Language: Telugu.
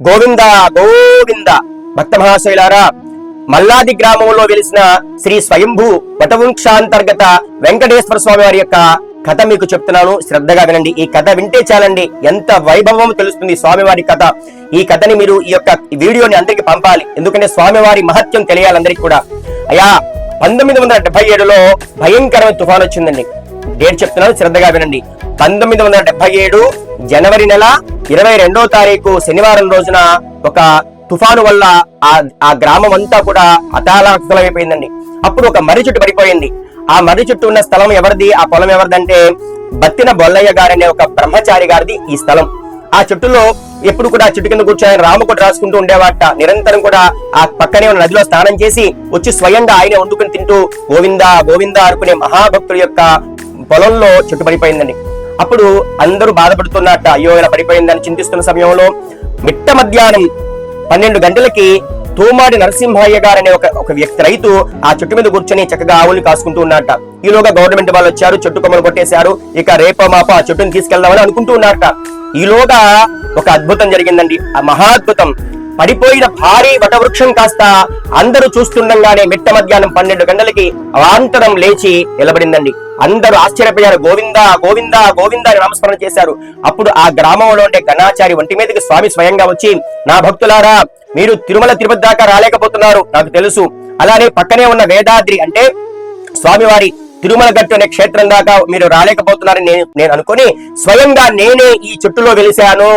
గోవింద గోవింద. భక్త మహాశైలారా, మల్లాది గ్రామంలో వెలిసిన శ్రీ స్వయంభూ వటవృక్షాంతర్గత వెంకటేశ్వర స్వామి వారి యొక్క కథ మీకు చెప్తున్నాను, శ్రద్ధగా వినండి. ఈ కథ వింటే చాలండి, ఎంత వైభవం తెలుస్తుంది స్వామివారి కథ. ఈ కథని మీరు ఈ యొక్క వీడియోని అందరికి పంపాలి, ఎందుకంటే స్వామివారి మహత్యం తెలియాలి అందరికి కూడా. అయ్యా, 1977లో భయంకరమైన తుఫాను వచ్చిందండి. డేట్ చెప్తున్నాను, శ్రద్ధగా వినండి. 1977 జనవరి నెల 22వ తారీఖు శనివారం రోజున ఒక తుఫాను వల్ల ఆ గ్రామం అంతా కూడా అతాళాకుతలమైపోయిందండి. అప్పుడు ఒక మర్రి చెట్టు పడిపోయింది. ఆ మర్రి చెట్టు ఉన్న స్థలం ఎవరిది, ఆ పొలం ఎవరిదంటే బత్తిన బొల్లయ్య గారనే ఒక బ్రహ్మచారి గారిది ఈ స్థలం. ఆ చెట్టులో ఎప్పుడు కూడా చెట్టు కింద కూర్చొని రామకోట రాసుకుంటూ ఉండేవాట. నిరంతరం కూడా ఆ పక్కనే ఉన్న నదిలో స్నానం చేసి వచ్చి స్వయంగా ఆయన వండుకుని తింటూ గోవిందా గోవిందా అనుకునే మహాభక్తుల యొక్క పొలంలో చెట్టు పడిపోయిందండి. అప్పుడు అందరూ బాధపడుతున్నట్ట, అయ్యో ఇలా పడిపోయిందని చింతిస్తున్న సమయంలో మిట్ట మధ్యాహ్నం 12 గంటలకి తోమాడి నరసింహయ్య గారు అనే ఒక వ్యక్తి రైతు ఆ చెట్టు మీద కూర్చొని చక్కగా ఆవుల్ని కాసుకుంటూ ఉన్నట్ట. ఈలోగా గవర్నమెంట్ వాళ్ళు వచ్చారు, చెట్టు కొమ్మలు కొట్టేశారు. ఇక రేపో మాపో ఆ చెట్టుని తీసుకెళ్దామని అనుకుంటూ ఉన్నట్ట. ఈలోగా ఒక అద్భుతం జరిగిందండి, ఆ మహాద్భుతం. పడిపోయిన భారీ వటవృక్షం కాస్త అందరూ చూస్తుండగానే మిట్ట మధ్యాహ్నం 12 గంటలకి అవాంతరం లేచి నిలబడిందండి. అందరూ ఆశ్చర్యపోయారు. గోవిందా గోవిందా గోవిందా అని నామస్మరణ చేశారు. అప్పుడు ఆ గ్రామంలో ఉండే గణాచారి ఒంటి మీదకి స్వామి స్వయంగా వచ్చి, నా భక్తులారా, మీరు తిరుమల తిరుపతి దాకా రాలేకపోతున్నారు, నాకు తెలుసు. అలానే పక్కనే ఉన్న వేదాద్రి అంటే స్వామివారి తిరుమల గట్టు అనే క్షేత్రం దాకా మీరు రాలేకపోతున్నారని నేను అనుకుని స్వయంగా నేనే ఈ చెట్టులో వెలిశాను.